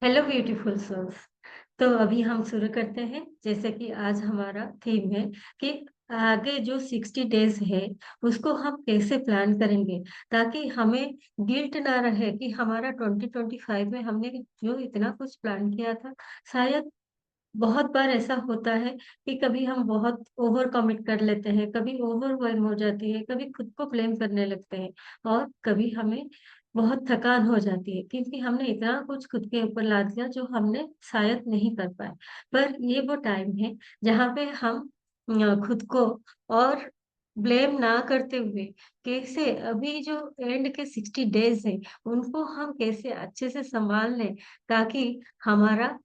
Hello beautiful souls. तो अभी हम शुरू करते हैं। जैसे कि आज हमारा थीम है कि आगे जो 60 डेज है उसको हम कैसे प्लान करेंगे, ताकि हमें गिल्ट ना रहे कि हमारा 2025 में हमने जो इतना कुछ प्लान किया था। शायद बहुत बार ऐसा होता है कि कभी हम बहुत ओवर कमिट कर लेते हैं, कभी ओवरवेल्म हो जाती है, कभी खुद को ब्लेम करने लगते हैं, और कभी हमें बहुत थकान हो जाती है क्योंकि हमने इतना कुछ खुद के ऊपर लाद लिया जो हमने शायद नहीं कर पाए। पर ये वो टाइम है जहाँ पे हम खुद को और ब्लेम ना करते हुए कैसे अभी जो एंड के 60 डेज हैं उनको हम कैसे अच्छे से संभाल लें, ताकि हमारा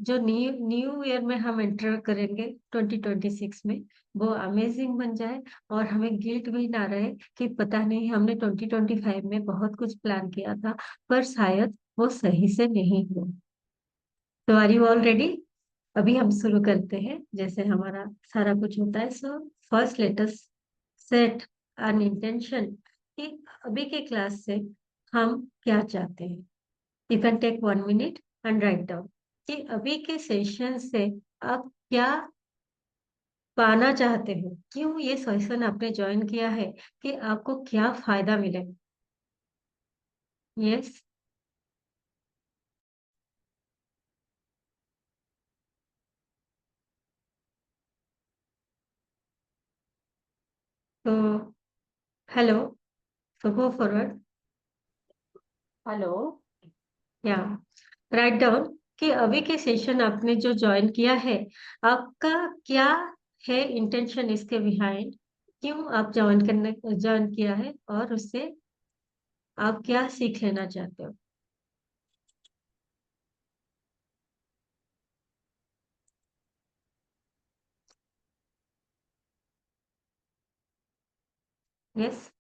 जो न्यू न्यू ईयर में हम एंटर करेंगे 2026 में, वो अमेजिंग बन जाए। और हमें गिल्ट भी ना रहे कि पता नहीं हमने 2025 में बहुत कुछ प्लान किया था पर शायद वो सही से नहीं हुआ। तो आर यू ऑल रेडी? अभी हम शुरू करते हैं जैसे हमारा सारा कुछ होता है। So first let us set an intention कि अभी के क्लास से हम क्या चाहते हैं। You can take 1 minute and write down कि अभी के सेशन से आप क्या पाना चाहते हो, क्यों ये सेशन आपने ज्वाइन किया है, कि आपको क्या फायदा मिले। यस। तो हेलो, तो गो फॉरवर्ड। हेलो। या राइट डाउन कि अभी के सेशन आपने जो ज्वाइन किया है, आपका क्या है इंटेंशन इसके बिहाइंड, क्यों आप ज्वाइन किया है, और उससे आप क्या सीख लेना चाहते हो। यस,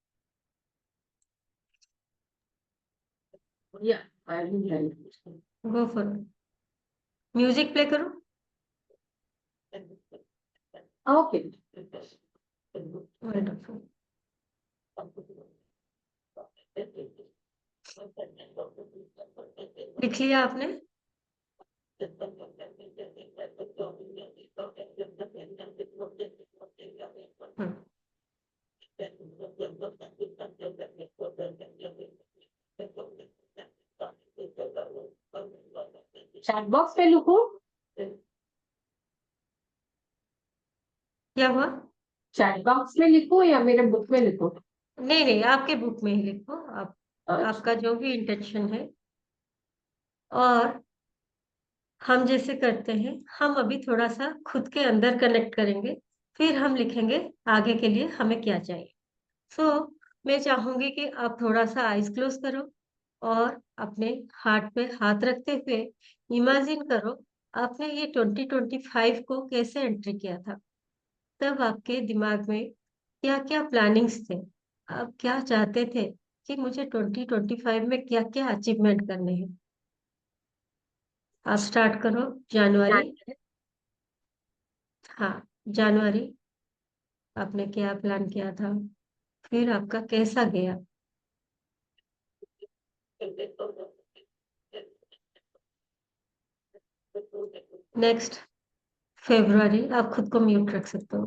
या I will help. Go forward. Music play करो। ओके। वंडरफुल। लिख लिया आपने? हम्म। चैट बॉक्स पे लिखूं? क्या हुआ? चैट बॉक्स में लिखूं या मेरे बुक में लिखूं? नहीं नहीं, आपके बुक में ही लिखो आप, अच्छा। आपका जो भी इंटेंशन है। और हम जैसे करते हैं, हम अभी थोड़ा सा खुद के अंदर कनेक्ट करेंगे, फिर हम लिखेंगे आगे के लिए हमें क्या चाहिए। सो मैं चाहूंगी कि आप थोड़ा सा आइज क्लोज करो और अपने हार्ट पे हाथ रखते हुए इमेजिन करो आपने ये 2025 को कैसे एंट्री किया था। तब आपके दिमाग में क्या क्या प्लानिंग्स थे, आप क्या चाहते थे कि मुझे 2025 में क्या क्या अचीवमेंट करने हैं। आप स्टार्ट करो। जनवरी। हाँ, जनवरी आपने क्या प्लान किया था, फिर आपका कैसा गया। नेक्स्ट, फरवरी। आप खुद को म्यूट रख सकते हो।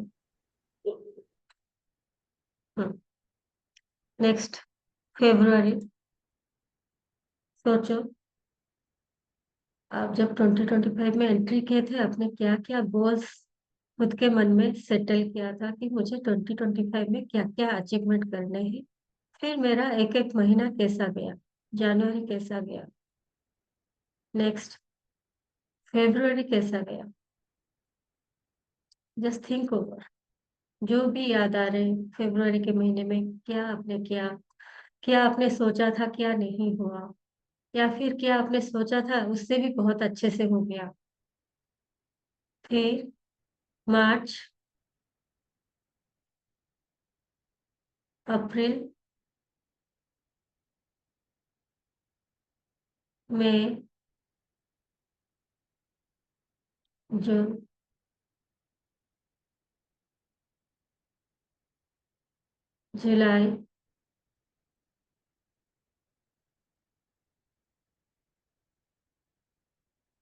नेक्स्ट, फरवरी। सोचो, आप जब 2025 में एंट्री किए थे आपने क्या क्या गोल्स खुद के मन में सेटल किया था कि मुझे 2025 में क्या क्या अचीवमेंट करने हैं। फिर मेरा एक एक महीना कैसा गया, जनवरी कैसा गया, नेक्स्ट फरवरी कैसा गया। जस्ट थिंक ओवर, जो भी याद आ रहे हैं फरवरी के महीने में क्या आपने किया, क्या आपने सोचा था क्या नहीं हुआ, या फिर क्या आपने सोचा था उससे भी बहुत अच्छे से हो गया। फिर मार्च, अप्रैल, मई, जून, जुलाई,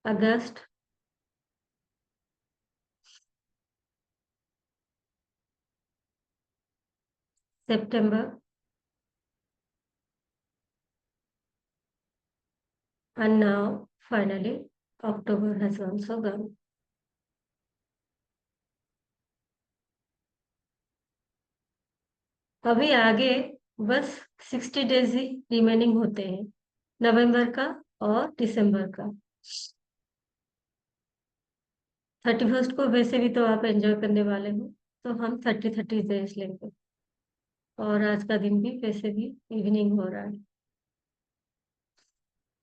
अगस्त, सितंबर, and now finally October has also gone. अभी आगे बस 60 डेज ही रिमेनिंग होते हैं, नवंबर का और दिसंबर का। 31st को वैसे भी तो आप एंजॉय करने वाले हो, तो हम 30 डेज लेंगे। और आज का दिन भी वैसे भी इवनिंग हो रहा है,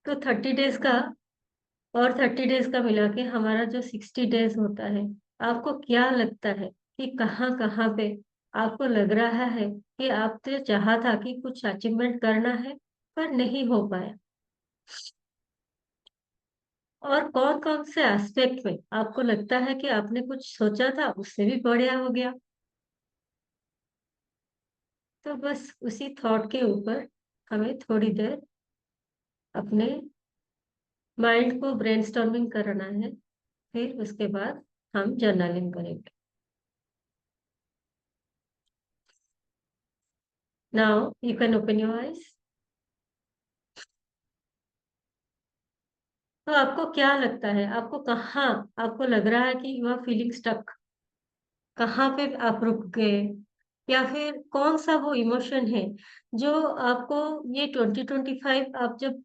तो 30 डेज का और 30 डेज का मिला के हमारा जो 60 डेज होता है, आपको क्या लगता है कि कहाँ कहाँ पे आपको लग रहा है कि आपने चाहा था कि कुछ अचीवमेंट करना है पर नहीं हो पाया, और कौन कौन से एस्पेक्ट में आपको लगता है कि आपने कुछ सोचा था उससे भी बढ़िया हो गया। तो बस उसी थॉट के ऊपर हमें थोड़ी देर अपने माइंड को ब्रेनस्टॉर्मिंग करना है, फिर उसके बाद हम जर्नलिंग करेंगे। Now you can open your eyes. तो आपको क्या लगता है, आपको कहाँ आपको लग रहा है कि यू आर फीलिंग स्टक, कहाँ पे आप रुक गए, या फिर कौन सा वो इमोशन है जो आपको ये 2025 आप जब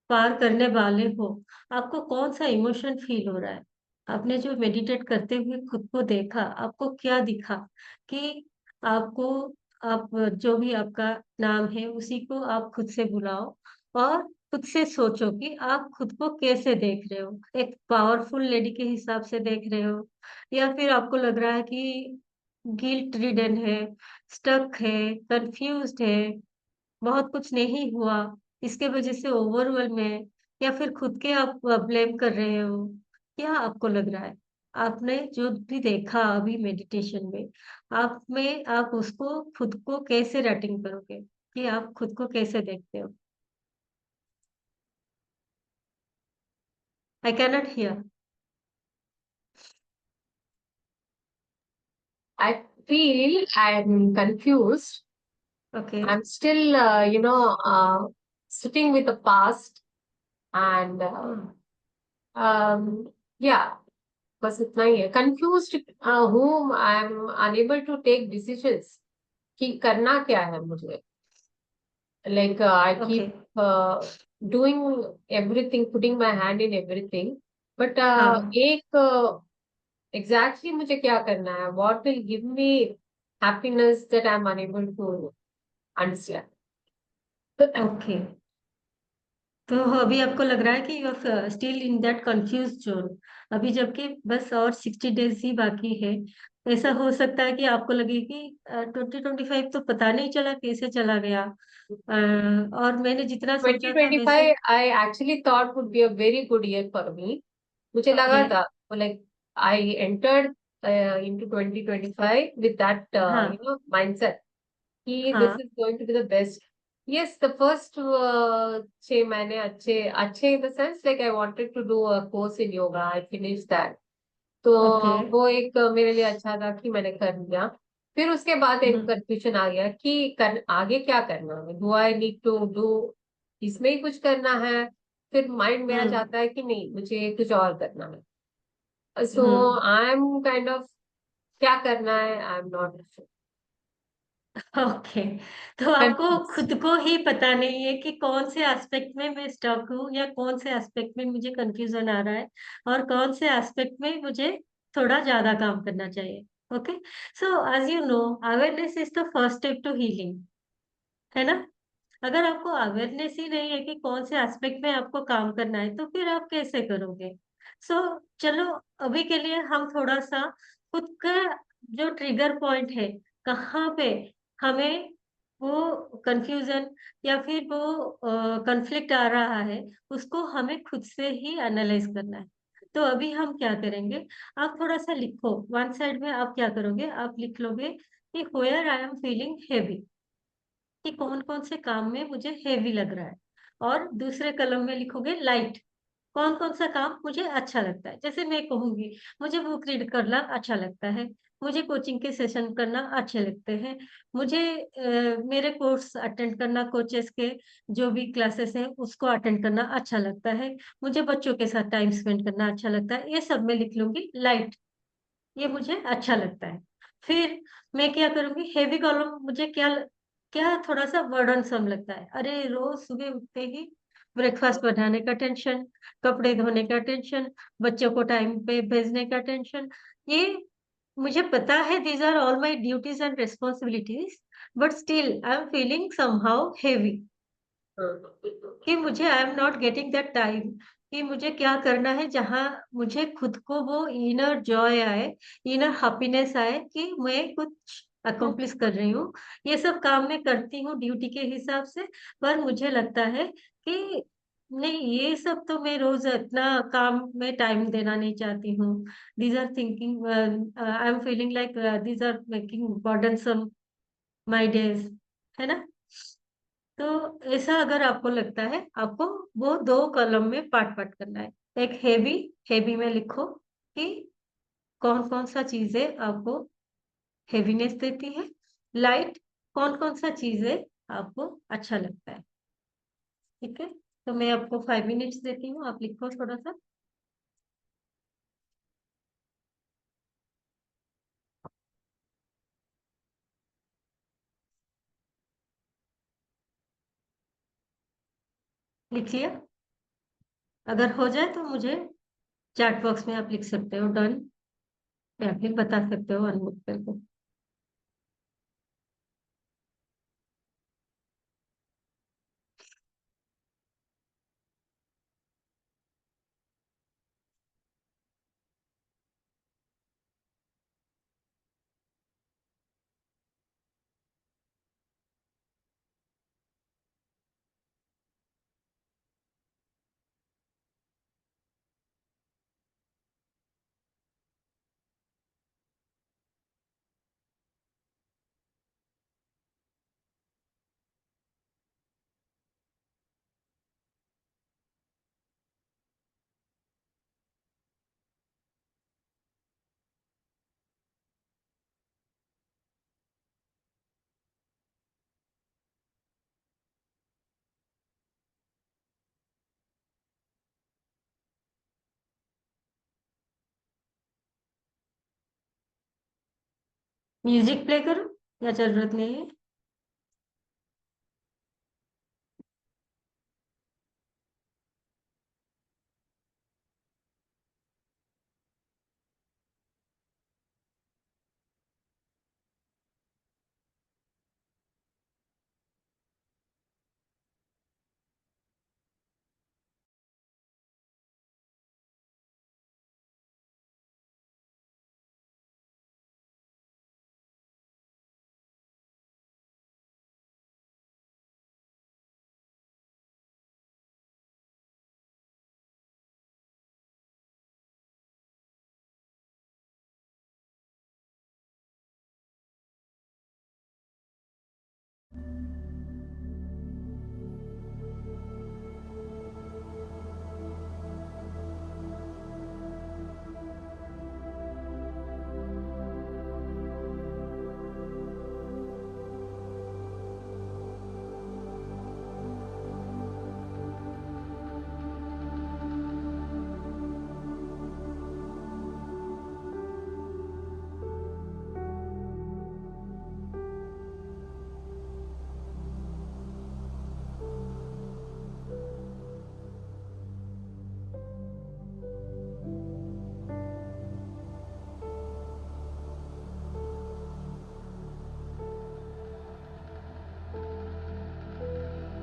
पार करने वाले हो, आपको कौन सा इमोशन फील हो रहा है। आपने जो मेडिटेट करते हुए खुद को देखा, आपको क्या दिखा कि आपको, आप जो भी आपका नाम है उसी को आप खुद से बुलाओ और खुद से सोचो कि आप खुद को कैसे देख रहे हो, एक पावरफुल लेडी के हिसाब से देख रहे हो, या फिर आपको लग रहा है कि गिल्ट रिडन है, स्टक है, कंफ्यूज्ड है, बहुत कुछ नहीं हुआ, इसके वजह से ओवरवेल्म है, या फिर खुद के आप ब्लेम कर रहे हो। क्या आपको लग रहा है, आपने जो भी देखा अभी मेडिटेशन में, आप में आप उसको खुद को कैसे रेटिंग करोगे कि आप खुद को कैसे देखते हो। I cannot here. I feel I'm confused. Okay. I'm still, sitting with the past and um, yeah, बस इतना ही है. Confused whom I'm unable to take decisions कि करना क्या है मुझे. Like I okay. keep doing everything, putting my hand in everything. But हाँ। एक exactly मुझे क्या करना है? What will give me happiness that I'm unable to understand? Okay. तो अभी आपको लग रहा है कि you are still in that confuse zone, अभी जबकि बस और 60 डेज ही बाकी है। ऐसा हो सकता है कि आपको लगे कि 2025 तो पता नहीं चला कैसे चला गया, और मैंने जितना सोचा था वैसे। 2025, I actually thought would be a very good year for me. मुझे ओके। लगा था, like I entered into 2025 with that, हाँ। mindset. This हाँ। is going to be the best. Yes, the first 6 महीने अच्छे in the sense like I wanted to do a course in yoga. I finished that. तो okay. वो एक मेरे लिए अच्छा था कि मैंने कर लिया. फिर उसके बाद एक हम्म। कंफ्यूजन आ गया कि आगे क्या करना है. Do I need to do इसमें ही कुछ करना है. फिर माइंड मेरा हम्म। चाहता है कि नहीं, मुझे कुछ और करना है. सो हम्म। आई एम काइंड ऑफ, क्या करना है आई एम नॉट ओके। तो आपको कंफ्यूज. खुद को ही पता नहीं है कि कौन से एस्पेक्ट में मैं स्टक हूँ, या कौन से एस्पेक्ट में मुझे कंफ्यूजन आ रहा है, और कौन से एस्पेक्ट में मुझे थोड़ा ज्यादा काम करना चाहिए। Okay. So as you know, awareness is the first step to healing, है ना। अगर आपको अवेयरनेस ही नहीं है कि कौन से एस्पेक्ट में आपको काम करना है, तो फिर आप कैसे करोगे। सो चलो, अभी के लिए हम थोड़ा सा खुद का जो ट्रिगर पॉइंट है, कहाँ पे हमें वो कंफ्यूजन या फिर वो कॉन्फ्लिक्ट आ रहा है, उसको हमें खुद से ही एनालाइज करना है। तो अभी हम क्या करेंगे, आप थोड़ा सा लिखो, वन साइड में आप क्या करोगे, आप लिख लोगे कि where I am feeling heavy, कि कौन कौन से काम में मुझे हेवी लग रहा है, और दूसरे कलम में लिखोगे लाइट, कौन कौन सा काम मुझे अच्छा लगता है। जैसे मैं कहूंगी, मुझे बुक रीड करना अच्छा लगता है, मुझे कोचिंग के सेशन करना अच्छे लगते हैं, मुझे मेरे कोर्स अटेंड करना, कोचेस के जो भी क्लासेस हैं उसको अटेंड करना अच्छा लगता है, मुझे बच्चों के साथ टाइम स्पेंड करना अच्छा लगता है। ये सब मैं लिख लूंगी लाइट, ये मुझे अच्छा लगता है। फिर मैं क्या करूंगी, हेवी कॉलम, मुझे क्या क्या थोड़ा सा बर्डनसम लगता है। अरे रोज सुबह उठते ही ब्रेकफास्ट बनाने का टेंशन, कपड़े धोने का टेंशन, बच्चों को टाइम पे भेजने का टेंशन, ये मुझे पता है these are all my duties and responsibilities, but still I am feeling somehow heavy, कि मुझे I am not getting that time, कि मुझे क्या करना है जहां मुझे खुद को वो इनर जॉय आए, इनर हैप्पीनेस आए कि मैं कुछ अकम्प्लिश कर रही हूँ। ये सब काम मैं करती हूँ ड्यूटी के हिसाब से, पर मुझे लगता है कि नहीं, ये सब तो मैं रोज इतना काम में टाइम देना नहीं चाहती हूँ। These are thinking, I am feeling like these are making burdensome my days, है ना। तो ऐसा अगर आपको लगता है, आपको वो दो कॉलम में पार्ट पार्ट करना है। एक हेवी, हेवी में लिखो कि कौन कौन सा चीजें आपको हेवीनेस देती है, लाइट, कौन कौन सा चीजें आपको अच्छा लगता है। ठीक है, तो मैं आपको 5 मिनट्स देती हूँ, आप लिखो थोड़ा सा। लिख लिया? अगर हो जाए तो मुझे चैट बॉक्स में आप लिख सकते हो डन, या फिर बता सकते हो अनमुट करके। म्यूजिक प्ले करूं या जरूरत नहीं है?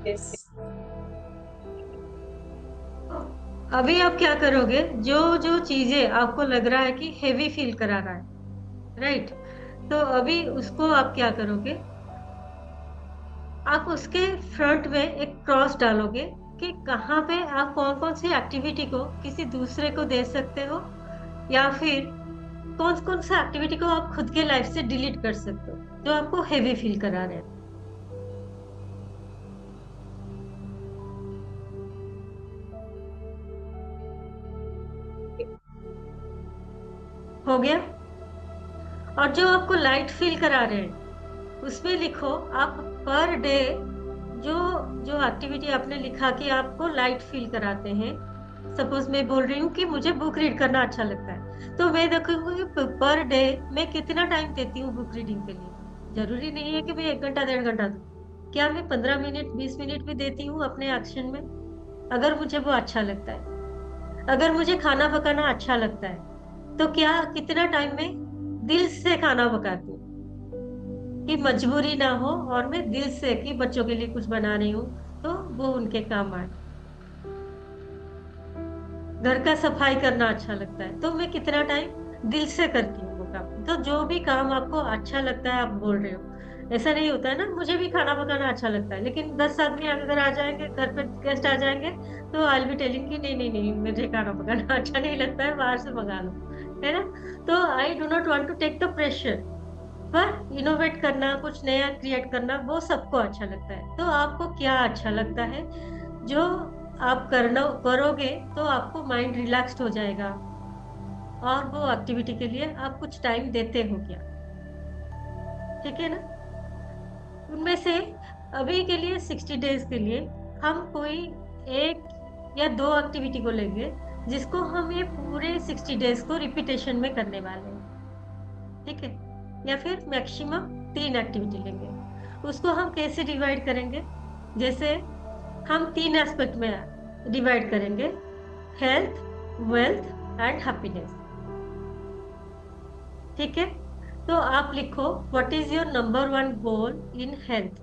Yes. अभी आप क्या करोगे, जो जो चीजें आपको लग रहा है कि हेवी फील करा रहा है, राइट, तो अभी उसको आप क्या करोगे, आप उसके फ्रंट में एक क्रॉस डालोगे कि कहाँ पे आप कौन कौन सी एक्टिविटी को किसी दूसरे को दे सकते हो, या फिर कौन कौन सा एक्टिविटी को आप खुद के लाइफ से डिलीट कर सकते हो जो आपको हेवी फील करा रहे हैं। हो गया। और जो आपको लाइट फील करा रहे हैं उसमें लिखो आप पर डे जो जो एक्टिविटी आपने लिखा कि आपको लाइट फील कराते हैं। सपोज मैं बोल रही हूँ कि मुझे बुक रीड करना अच्छा लगता है, तो मैं देखूंगी पर डे मैं कितना टाइम देती हूँ बुक रीडिंग के लिए। जरूरी नहीं है कि मैं 1 घंटा 1.5 घंटा दूँ। क्या मैं 15 मिनट 20 मिनट भी देती हूँ अपने एक्शन में, अगर मुझे वो अच्छा लगता है। अगर मुझे खाना पकाना अच्छा लगता है तो क्या कितना टाइम में दिल से खाना पकाती हूँ, कि मजबूरी ना हो और मैं दिल से कि बच्चों के लिए कुछ बना रही हूँ तो वो उनके काम आए। घर का सफाई करना अच्छा लगता है तो मैं कितना टाइम दिल से करती हूँ वो काम। तो जो भी काम आपको अच्छा लगता है आप बोल रहे हो। ऐसा नहीं होता है ना, मुझे भी खाना पकाना अच्छा लगता है लेकिन 10 आदमी अगर आ जाएंगे, घर पे गेस्ट आ जाएंगे, तो आई विल बी टेलिंग कि नहीं नहीं नहीं, मुझे खाना पकाना अच्छा नहीं लगता है, बाहर से मंगा लो, है ना। तो I do not want to take the pressure. पर इनोवेट करना, कुछ नया क्रिएट करना वो सबको अच्छा लगता है। तो आपको क्या अच्छा लगता है जो आप करना करोगे तो आपको माइंड रिलैक्स्ड हो जाएगा, और वो एक्टिविटी के लिए आप कुछ टाइम देते हो क्या। ठीक है ना। उनमें से अभी के लिए 60 डेज के लिए हम कोई एक या दो एक्टिविटी को लेंगे जिसको हम ये पूरे 60 डेज को रिपीटेशन में करने वाले हैं। ठीक है। या फिर मैक्सिमम 3 एक्टिविटी लेंगे। उसको हम कैसे डिवाइड करेंगे, जैसे हम 3 एस्पेक्ट में डिवाइड करेंगे: हेल्थ, वेल्थ एंड हैप्पीनेस। ठीक है। तो आप लिखो what is your number 1 goal in health.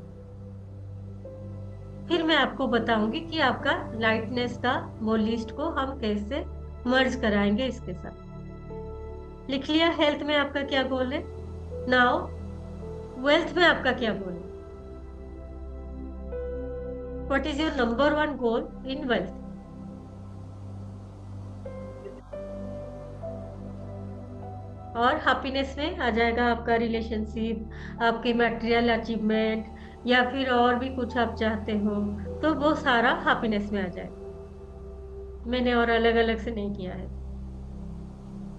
फिर मैं आपको बताऊंगी कि आपका लाइटनेस का वो लिस्ट को हम कैसे मर्ज कराएंगे इसके साथ। लिख लिया हेल्थ में आपका क्या गोल है। नाउ वेल्थ में आपका क्या गोल है। What is your number 1 goal in wealth. और हैप्पीनेस में आ जाएगा आपका रिलेशनशिप, आपके मटेरियल अचीवमेंट, या फिर और भी कुछ आप चाहते हो तो वो सारा हैप्पीनेस में आ जाएगा। मैंने और अलग अलग से नहीं किया है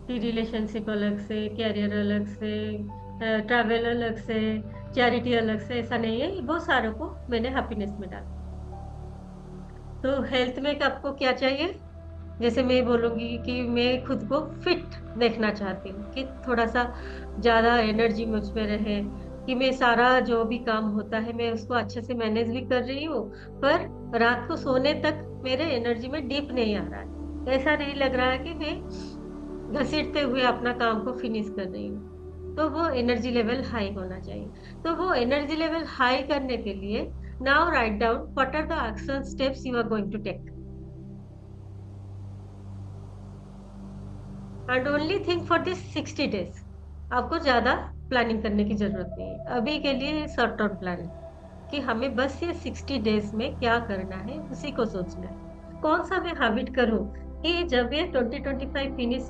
कि रिलेशनशिप अलग से, कैरियर अलग से, ट्रैवल अलग से, चैरिटी अलग से, ऐसा नहीं है। वो सारों को मैंने हैप्पीनेस में डाला। तो हेल्थ में आपको क्या चाहिए, जैसे मैं बोलूंगी कि मैं खुद को फिट देखना चाहती हूँ, कि थोड़ा सा ज्यादा एनर्जी मुझ में रहे, कि मैं सारा जो भी काम होता है मैं उसको अच्छे से मैनेज भी कर रही हूँ, पर रात को सोने तक मेरे एनर्जी में डिप नहीं आ रहा है। ऐसा नहीं लग रहा है कि मैं घसीटते हुए अपना काम को फिनिश कर रही हूँ। तो वो एनर्जी लेवल हाई होना चाहिए। तो वो एनर्जी लेवल हाई करने के लिए now write down what are the action steps you are going to take, and only think for this 60 days. आपको ज्यादा प्लानिंग करने की जरूरत नहीं है, अभी के लिए शॉर्ट टर्म प्लान है कि हमें बस ये 60 डेज में क्या करना है उसी को सोचना है। कौन सा मैं हैबिट करूं कि जब ये 2025 फिनिश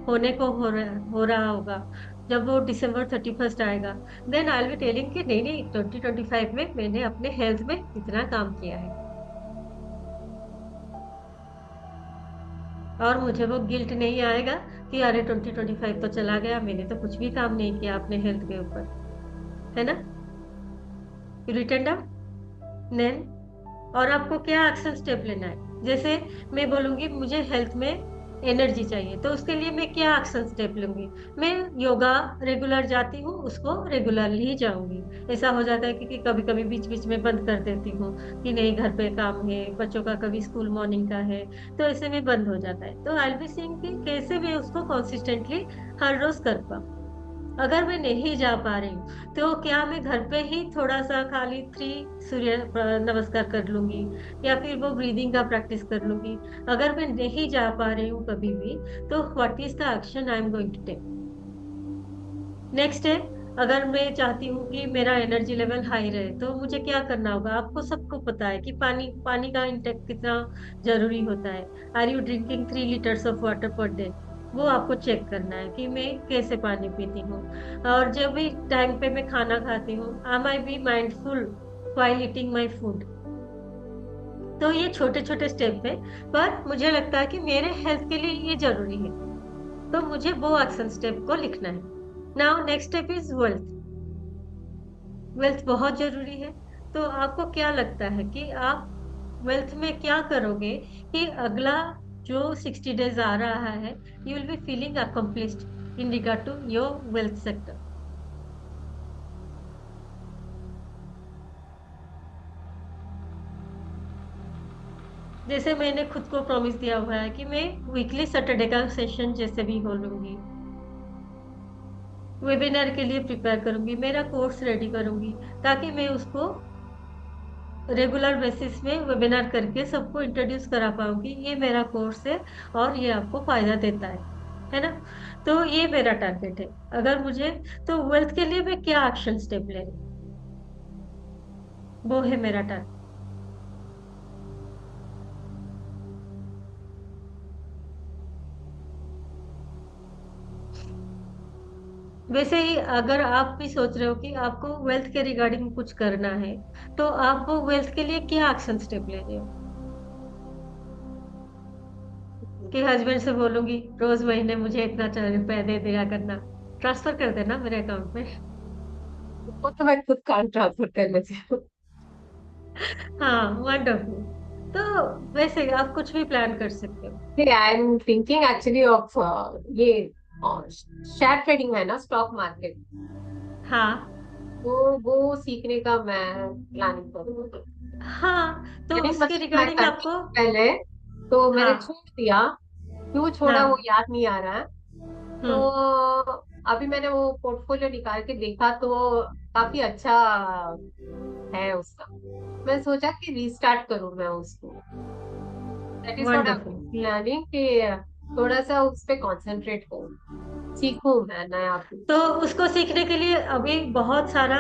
होने को हो रहा होगा, जब वो December 31 आएगा, then I will be telling कि नहीं नहीं, 2025 में मैंने अपने हेल्थ में इतना काम किया है। और मुझे वो गिल्ट नहीं आएगा कि अरे 2025 तो चला गया, मैंने तो कुछ भी काम नहीं किया अपने हेल्थ के ऊपर, है ना। Written down then. और आपको क्या एक्शन स्टेप लेना है, जैसे मैं बोलूंगी मुझे हेल्थ में एनर्जी चाहिए तो उसके लिए मैं क्या एक्शन स्टेप लूंगी। मैं योगा रेगुलर जाती हूँ, उसको रेगुलरली ही जाऊंगी। ऐसा हो जाता है कि कभी कभी बीच बीच में बंद कर देती हूँ कि नहीं घर पे काम है, बच्चों का कभी स्कूल मॉर्निंग का है, तो ऐसे में बंद हो जाता है। तो आई बी सीइंग कि कैसे मैं उसको कंसिस्टेंटली हर रोज कर पाऊँ। अगर मैं नहीं जा पा रही हूँ तो क्या मैं घर पे ही थोड़ा सा खाली 3 सूर्य नमस्कार कर लूंगी, या फिर वो ब्रीदिंग का प्रैक्टिस कर लूंगी। अगर मैं नहीं जा पा रही हूँ कभी भी, तो what is the action I am going to take. Next है, अगर मैं चाहती हूँ कि मेरा एनर्जी लेवल हाई रहे तो मुझे क्या करना होगा। आपको सबको पता है कि पानी पानी का इंटेक कितना जरूरी होता है। Are you drinking 3 litres of water per day, वो आपको चेक करना है कि मैं कैसे पानी पीती हूँ। और जब भी टाइम पे मैं खाना खाती हूँ, am I be mindful while eating my food. तो ये छोटे छोटे स्टेप है, पर मुझे लगता है कि मेरे हेल्थ के लिए ये जरूरी है। तो मुझे वो एक्शन स्टेप को लिखना है। Now next step is wealth. Wealth बहुत जरूरी है। तो आपको क्या लगता है कि आप वेल्थ में क्या करोगे कि अगला जो 60 डेज आ रहा है, you will be feeling accomplished in regard to your wealth sector. जैसे मैंने खुद को प्रॉमिस दिया हुआ है कि मैं वीकली सैटरडे का सेशन जैसे भी हो लूंगी, वेबिनार के लिए प्रिपेयर करूंगी, मेरा कोर्स रेडी करूंगी, ताकि मैं उसको रेगुलर बेसिस में वेबिनार करके सबको इंट्रोड्यूस करा पाऊंगी, ये मेरा कोर्स है और ये आपको फायदा देता है ना। तो ये मेरा टारगेट है। अगर मुझे, तो वेल्थ के लिए मैं क्या एक्शन स्टेप ले रही हूँ, वो है मेरा टारगेट। वैसे ही अगर आप भी सोच रहे हो कि आपको वेल्थ के रिगार्डिंग कुछ करना है, तो आप वो वेल्थ के लिए क्या एक्शन स्टेप ले रहे हो? कि हस्बैंड से बोलूंगी रोज महीने मुझे इतना रुपया दे दिया करना, ट्रांसफर कर देना मेरे अकाउंट में। वो तो मैं खुद काम ट्रांसफर कर लेती हूँ। हाँ, वंडरफुल। तो वैसे आप कुछ भी प्लान कर सकते हो। I am thinking actually of ये शेयर ट्रेडिंग है ना, स्टॉक मार्केट, हाँ वो सीखने का मैं प्लानिंग करूँगी। हाँ, तो यानी उसके मतलब मैं रिगार्डिंग करती आपको। थी पहले, तो मैंने हाँ। छोड़ दिया। क्यों छोड़ा वो हाँ। याद नहीं आ रहा है। तो हम्म। अभी मैंने वो पोर्टफोलियो निकाल के देखा तो काफी अच्छा है उसका। मैं सोचा कि रीस्टार्ट करूं मैं उसको। That is what I wonderful. Am planning कि थोड़ा सा उस पे कंसंट्रेट करूं, सीखूं मैं नया तो कुछ। उसको सीखने के लिए अभी बहुत सारा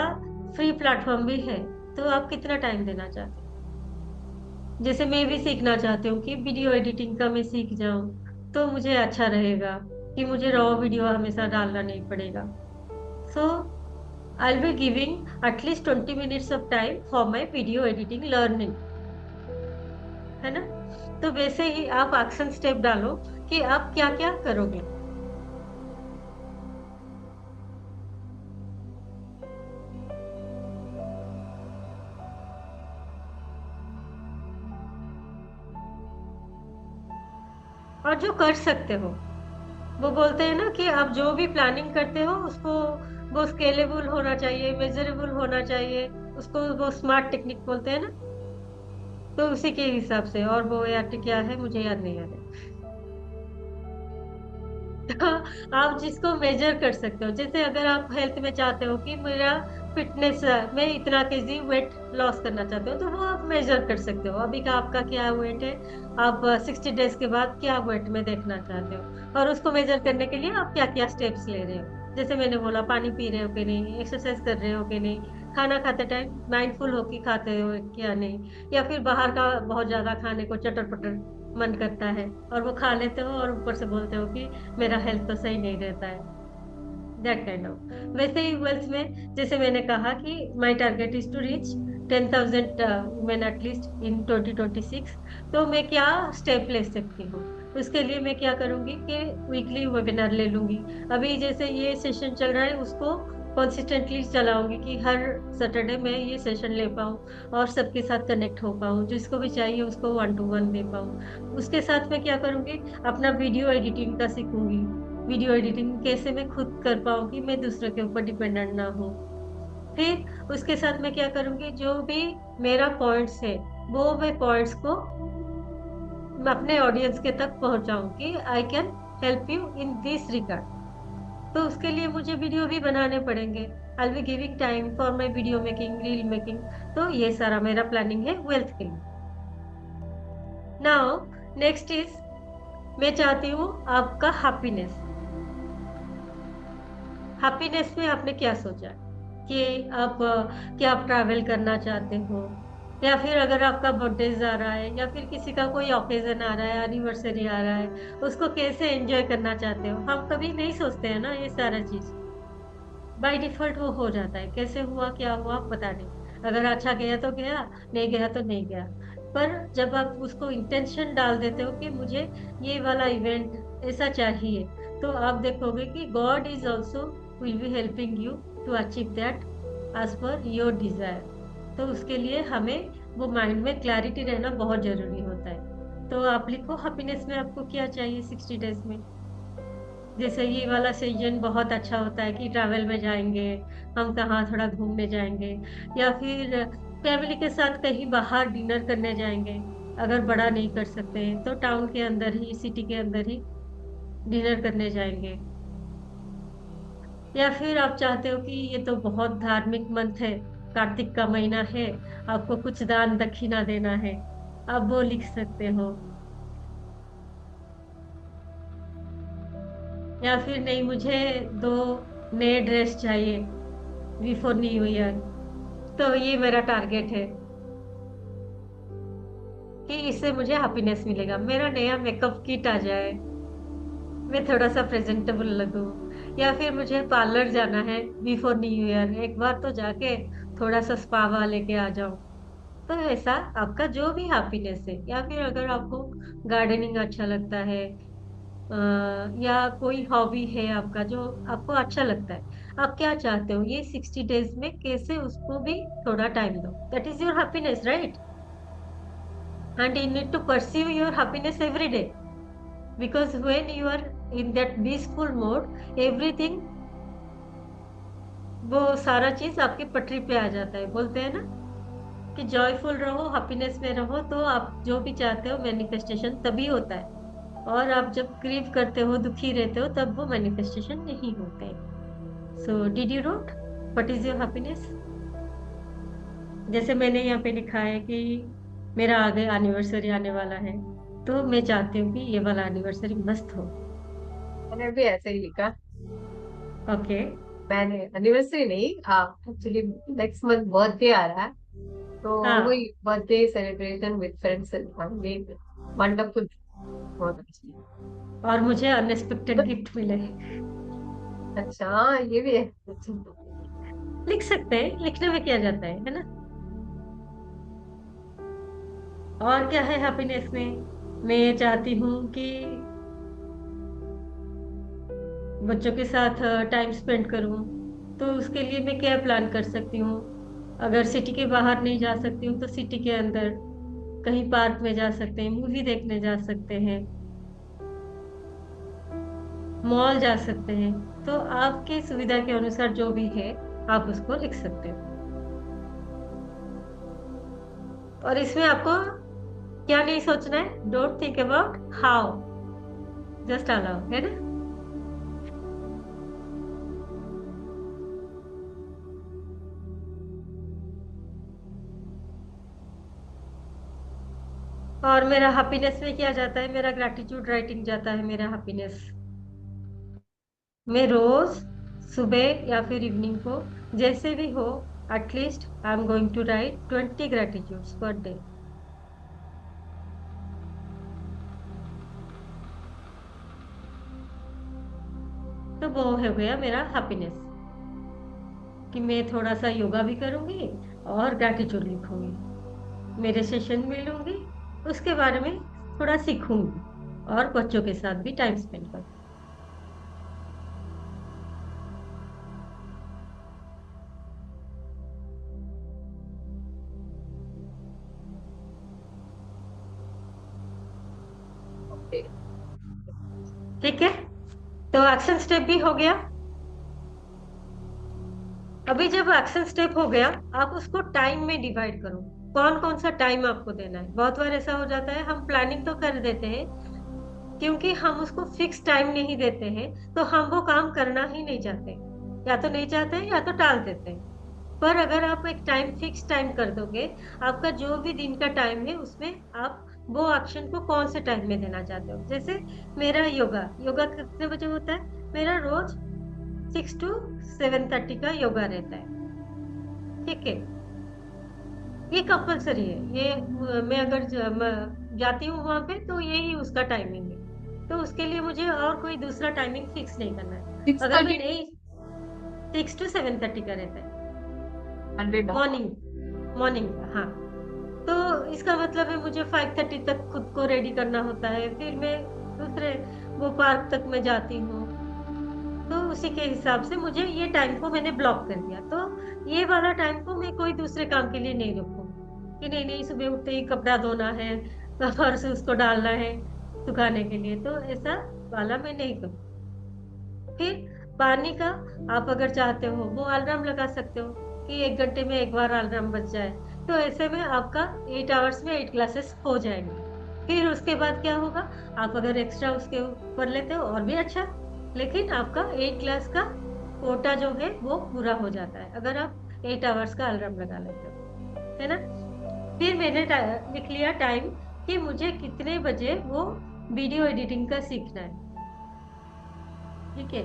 फ्री प्लेटफॉर्म भी है। तो आप कितना टाइम देना चाहते हो? जैसे मैं भी सीखना चाहती हूँ कि वीडियो एडिटिंग का मैं सीख जाऊं, तो मुझे अच्छा रहेगा कि मुझे रॉ वीडियो हमेशा डालना नहीं पड़ेगा। So I will be giving at least 20 minutes of time for my video editing learning, है ना। तो वैसे ही आप एक्शन स्टेप डालो कि आप क्या क्या करोगे। और जो कर सकते हो, वो बोलते हैं ना कि आप जो भी प्लानिंग करते हो उसको, वो स्केलेबल होना चाहिए, मेजरेबल होना चाहिए, उसको वो स्मार्ट टेक्निक बोलते हैं ना। तो उसी के हिसाब से, और वो यार क्या है मुझे याद नहीं आ रहा। तो आप जिसको मेजर कर सकते हो, जैसे अगर आप हेल्थ में चाहते हो कि मेरा फिटनेस, मैं इतना केजी वेट लॉस करना चाहते हो, तो वो आप मेजर कर सकते हो अभी का आपका क्या वेट है। आप 60 डेज के बाद क्या वेट में देखना चाहते हो, और उसको मेजर करने के लिए आप क्या क्या स्टेप्स ले रहे हो। जैसे मैंने बोला, पानी पी रहे हो कि नहीं, एक्सरसाइज कर रहे हो कि नहीं, खाना खाते टाइम माइंडफुल होके खाते हो क्या नहीं, या फिर बाहर का बहुत ज्यादा खाने को चटर पटर मन करता है और वो खा लेते हो और ऊपर से बोलते हो कि मेरा हेल्थ तो सही नहीं रहता है। That kind of. वैसे ही वेल्थ में जैसे मैंने कहा कि my target is to reach 10,000 women at least in 2026। तो मैं क्या स्टेप ले सकती हूँ? उसके लिए मैं क्या करूंगी कि वीकली वेबिनार ले लूंगी। अभी जैसे ये सेशन चल रहा है उसको कंसिस्टेंटली चलाऊंगी कि हर सैटरडे में ये सेशन ले पाऊँ और सबके साथ कनेक्ट हो पाऊँ, जिसको भी चाहिए उसको 1 to 1 दे पाऊँ। उसके साथ मैं क्या करूंगी, अपना वीडियो एडिटिंग का सीखूंगी। वीडियो एडिटिंग कैसे मैं खुद कर पाऊंगी, मैं दूसरे के ऊपर डिपेंडेंट ना हो। फिर उसके साथ मैं क्या करूंगी, जो भी मेरा पॉइंट्स है वो मैं पॉइंट्स को मैं अपने ऑडियंस के तक पहुंचाऊंगी। I can help you in this regard. तो उसके लिए मुझे वीडियो भी बनाने पड़ेंगे। I be giving time for my video making, reel making. तो ये सारा मेरा प्लानिंग है वेल्थ के लिए। नाउ नेक्स्ट इज, मैं चाहती हूँ आपका हैप्पीनेस। हैप्पीनेस में आपने क्या सोचा है कि आप क्या आप ट्रैवल करना चाहते हो, या फिर अगर आपका बर्थडे आ रहा है या फिर किसी का कोई ओकेजन आ रहा है, एनिवर्सरी आ रहा है, उसको कैसे एंजॉय करना चाहते हो। हम कभी नहीं सोचते हैं ना ये सारा चीज, बाय डिफॉल्ट वो हो जाता है, कैसे हुआ क्या हुआ पता नहीं। अगर अच्छा गया तो गया, नहीं गया तो नहीं गया। पर जब आप उसको इंटेंशन डाल देते हो कि मुझे ये वाला इवेंट ऐसा चाहिए, तो आप देखोगे कि God is also will be helping you to achieve that as per your desire. तो उसके लिए हमें वो माइंड में क्लैरिटी रहना बहुत जरूरी होता है। तो आप लिखो हैप्पीनेस में आपको क्या चाहिए 60 डेज में। जैसे ये वाला सीजन बहुत अच्छा होता है कि ट्रैवल में जाएंगे, हम कहाँ थोड़ा घूमने जाएंगे, या फिर फैमिली के साथ कहीं बाहर डिनर करने जाएंगे। अगर बड़ा नहीं कर सकते हैं तो टाउन के अंदर ही, सिटी के अंदर ही डिनर करने जाएंगे। या फिर आप चाहते हो कि ये तो बहुत धार्मिक मंथ है, कार्तिक का महीना है, आपको कुछ दान दक्षिणा देना है, आप वो लिख सकते हो। या फिर नहीं, मुझे 2 नए ड्रेस चाहिए बिफोर न्यू ईयर, तो ये मेरा टारगेट है कि इससे मुझे हैप्पीनेस मिलेगा। मेरा नया मेकअप किट आ जाए, मैं थोड़ा सा प्रेजेंटेबल लगूं। या फिर मुझे पार्लर जाना है बिफोर न्यू ईयर, एक बार तो जाके थोड़ा सा स्पा वाले लेके आ जाऊं। तो ऐसा आपका जो भी हैप्पीनेस है। या फिर अगर आपको गार्डनिंग अच्छा लगता है, या कोई हॉबी है आपका जो आपको अच्छा लगता है, आप क्या चाहते हो ये 60 डेज में कैसे उसको भी थोड़ा टाइम दो। That is your happiness, right? And you need to perceive your happiness every day, because when you are in that blissful mode, everything, वो सारा चीज आपकी पटरी पे आ जाता है। बोलते हैं ना कि जॉयफुल रहो, हैप्पीनेस में रहो, तो आप जो भी चाहते हो मैनिफेस्टेशन तभी होता है। और आप जब ग्रीव करते हो, दुखी रहते हो, तब वो मैनिफेस्टेशन नहीं होते। So did you wrote what is your happiness? जैसे मैंने यहाँ पे लिखा है कि मेरा आगे एनिवर्सरी आने वाला है, तो मैं चाहती हूँ कि ये वाला एनिवर्सरी मस्त हो। मैंने भी ऐसे ही लिखा। ओके। मैंने एनिवर्सरी नहीं, एक्चुअली नेक्स्ट मंथ बर्थडे आ रहा है, तो वही हाँ, birthday celebration with friends and family. Wonderful. बहुत अच्छी। और मुझे अनएक्सपेक्टेड गिफ्ट मिले। अच्छा, हाँ, ये भी है। अच्छा। लिख सकते हैं, लिखने में क्या जाता है ना। और क्या है हैप्पीनेस में? मैं चाहती हूँ कि बच्चों के साथ टाइम स्पेंड करूँ। तो उसके लिए मैं क्या प्लान कर सकती हूँ? अगर सिटी के बाहर नहीं जा सकती हूँ तो सिटी के अंदर कहीं पार्क में जा सकते हैं, मूवी देखने जा सकते हैं, मॉल जा सकते हैं। तो आपकी सुविधा के अनुसार जो भी है, आप उसको लिख सकते हो। और इसमें आपको क्या नहीं सोचना है, don't think about how, just allow, है ना। और मेरा हैप्पीनेस में क्या जाता है, मेरा ग्रैटिट्यूड राइटिंग जाता है मेरा हैप्पीनेस। मैं रोज सुबह या फिर इवनिंग को, जैसे भी हो, at least I am going to write 20 gratitudes per day. तो वो हो गया मेरा हैप्पीनेस कि मैं थोड़ा सा योगा भी करूंगी और ग्रैटिट्यूड लिखूंगी, मेरे सेशन में लूंगी, उसके बारे में थोड़ा सीखूंगी, और बच्चों के साथ भी टाइम स्पेंड करूंगी। ठीक है, तो एक्शन स्टेप भी हो गया। अभी जब एक्शन स्टेप हो गया, आप उसको टाइम में डिवाइड करो। कौन कौन सा टाइम आपको देना है। बहुत बार ऐसा हो जाता है, हम प्लानिंग तो कर देते हैं, क्योंकि हम उसको फिक्स टाइम नहीं देते हैं, तो हम वो काम करना ही नहीं चाहते। या तो नहीं चाहते हैं या तो टाल देते हैं। पर अगर आप एक टाइम, फिक्स टाइम कर दोगे, आपका जो भी दिन का टाइम है उसमें आप वो एक्शन को कौन से टाइम में देना चाहते हो। जैसे मेरा योगा, योगा कितने बजे होता है? मेरा रोज 6 to 7:30 का योगा रहता है। ठीक है, ये कंपलसरी है। ये मैं अगर जाती हूँ वहां पे तो यही उसका टाइमिंग है। तो उसके लिए मुझे और कोई दूसरा टाइमिंग फिक्स नहीं करना है। सिक्स अगर मैं थर्टी नहीं, 6 to 7:30 का रहता है, 100। मॉर्निंग, मॉर्निंग का, हाँ। तो इसका मतलब है मुझे 5:30 तक खुद को रेडी करना होता है। फिर मैं दूसरे वो पार्क तक मैं जाती हूँ। तो उसी के हिसाब से मुझे ये टाइम को मैंने ब्लॉक कर दिया। तो ये वाला टाइम को मैं कोई दूसरे काम के लिए नहीं रखूंगी कि नहीं नहीं सुबह उठते ही कपड़ा धोना है और से उसको डालना है सुखाने के लिए, तो ऐसा वाला मैं नहीं करूँ। फिर पानी का आप अगर चाहते हो वो अलार्म लगा सकते हो कि 1 घंटे में एक बार अलार्म बज जाए। तो ऐसे में आपका 8 आवर्स में 8 ग्लासेस हो जाएंगे। फिर उसके बाद क्या होगा, आप अगर एक्स्ट्रा उसके ऊपर लेते हो और भी अच्छा, लेकिन आपका 8 ग्लास का कोटा जो है वो पूरा हो जाता है अगर आप 8 आवर्स का अलार्म लगा लेते हो, है ना। फिर मैंने लिख लिया टाइम कि मुझे कितने बजे वो वीडियो एडिटिंग का सीखना है। ठीक है,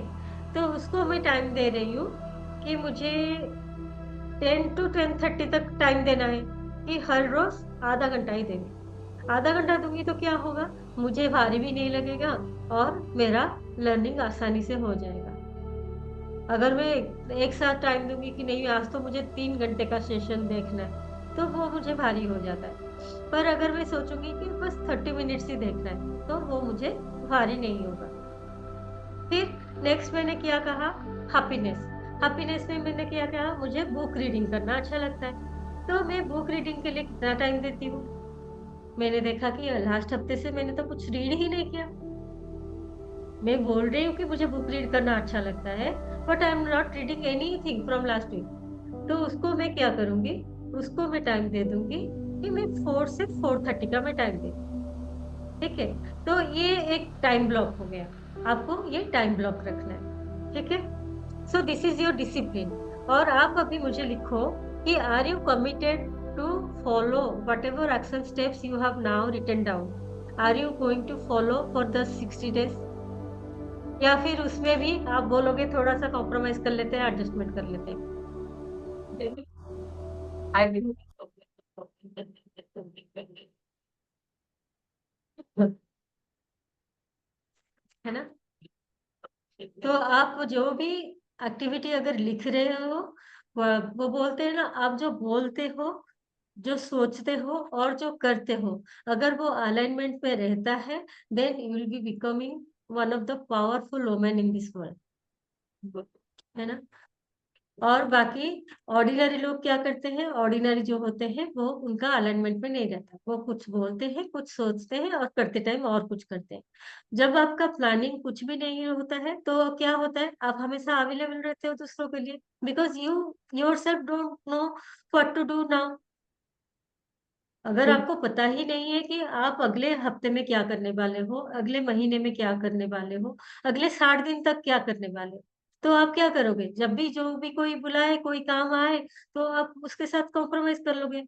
तो उसको मैं टाइम दे रही हूँ कि मुझे 10 to 10:30 तक टाइम देना है, कि हर रोज आधा घंटा ही देंगे। आधा घंटा दूंगी तो क्या होगा, मुझे भारी भी नहीं लगेगा और मेरा लर्निंग आसानी से हो जाएगा। अगर मैं एक साथ टाइम दूंगी कि नहीं आज तो मुझे 3 घंटे का सेशन देखना है, तो वो मुझे भारी हो जाता है। पर अगर मैं सोचूंगी कि बस 30 मिनट्स ही देखना है, तो वो मुझे भारी नहीं होगा। फिर नेक्स्ट मैंने क्या कहा, हैप्पीनेस। हैप्पीनेस में मैंने क्या कहा, मुझे बुक रीडिंग करना अच्छा लगता है। तो मैं बुक रीडिंग के लिए कितना टाइम देती हूँ, मैंने देखा कि लास्ट हफ्ते से मैंने तो कुछ रीड ही नहीं किया। मैं बोल रही हूँ कि मुझे बुक रीड करना अच्छा लगता है, but I am not reading anything from last week. तो उसको मैं क्या करूंगी, उसको मैं टाइम दे दूंगी कि मैं 4 से 4:30 का मैं टाइम दे। ठीक है, तो ये एक टाइम ब्लॉक हो गया। आपको ये टाइम ब्लॉक रखना है। ठीक है, so this is your discipline. और आप अभी मुझे लिखो कि are you committed to follow whatever action steps you have now written down. Are you going to follow for the 60 days, या फिर उसमें भी आप बोलोगे थोड़ा सा कॉम्प्रोमाइज कर लेते हैं, एडजस्टमेंट कर लेते हैं। I will. है ना। तो आप जो भी एक्टिविटी अगर लिख रहे हो, वो बोलते हैं ना, आप जो बोलते हो, जो सोचते हो और जो करते हो, अगर वो अलाइनमेंट में रहता है, then you will be becoming one of the powerful women in this world, है ना। और बाकी ऑर्डिनरी लोग क्या करते हैं, ऑर्डिनरी जो होते हैं वो उनका अलाइनमेंट में नहीं रहता, वो कुछ बोलते हैं कुछ सोचते हैं और करते टाइम और कुछ करते हैं। जब आपका प्लानिंग कुछ भी नहीं होता है तो क्या होता है, आप हमेशा अवेलेबल रहते हो दूसरों के लिए, because you yourself don't know what to do now. अगर आपको पता ही नहीं है कि आप अगले हफ्ते में क्या करने वाले हो, अगले महीने में क्या करने वाले हो, अगले 60 दिन तक क्या करने वाले हो, तो आप क्या करोगे, जब भी जो भी कोई बुलाए कोई काम आए तो आप उसके साथ कॉम्प्रोमाइज कर लोगे,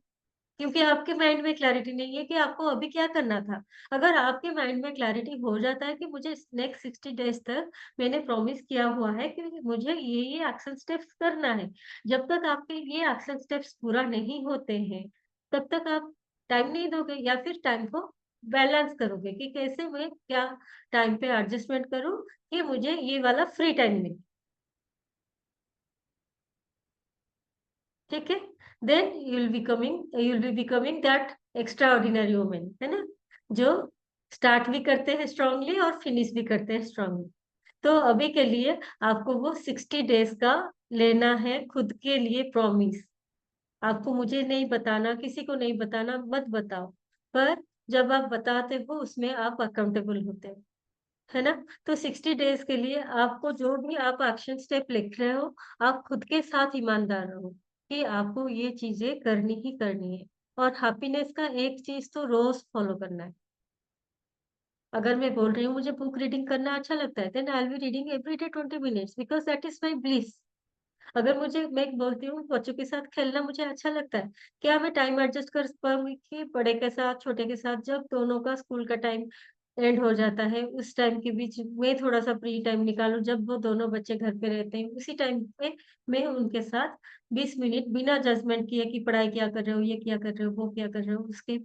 क्योंकि आपके माइंड में क्लैरिटी नहीं है कि आपको अभी क्या करना था। अगर आपके माइंड में क्लैरिटी हो जाता है कि मुझे नेक्स्ट 60 डेज तक मैंने प्रॉमिस किया हुआ है कि मुझे ये एक्शन स्टेप्स करना है, जब तक आपके ये एक्शन स्टेप्स पूरा नहीं होते हैं तब तक आप टाइम नहीं दोगे, या फिर टाइम को बैलेंस करोगे कि कैसे मैं क्या टाइम पे एडजस्टमेंट करूं कि मुझे ये वाला फ्री टाइम मिले। ठीक है, then you will be becoming that extraordinary women, है ना, जो स्टार्ट भी करते हैं स्ट्रांगली और फिनिश भी करते हैं स्ट्रांगली। तो अभी के लिए आपको वो 60 डेज का लेना है खुद के लिए प्रॉमिस। आपको मुझे नहीं बताना, किसी को नहीं बताना, मत बताओ, पर जब आप बताते हो उसमें आप अकाउंटेबल होते हो, है ना। तो 60 डेज के लिए आपको जो भी आप एक्शन स्टेप लिख रहे हो, आप खुद के साथ ईमानदार रहो कि आपको ये चीजें करनी ही करनी है। और हैप्पीनेस का एक चीज तो रोज फॉलो करना है। अगर मैं बोल रही हूँ मुझे बुक रीडिंग करना अच्छा लगता है, then I will be reading every day 20 minutes, because that is my bliss. अगर मुझे, मैं बोलती हूँ बच्चों के साथ खेलना मुझे अच्छा लगता है, क्या मैं टाइम एडजस्ट कर पाऊंगी कि बड़े के साथ छोटे के साथ, जब दोनों का स्कूल का टाइम एंड हो जाता है उस टाइम के बीच में थोड़ा सा फ्री टाइम निकालूं, जब वो दोनों बच्चे घर पे रहते हैं उसी टाइम पे मैं उनके साथ 20 मिनट बिना जजमेंट किए कि पढ़ाई क्या कर रहे हो, ये क्या कर रहे हो, वो क्या कर रहे हो, उसके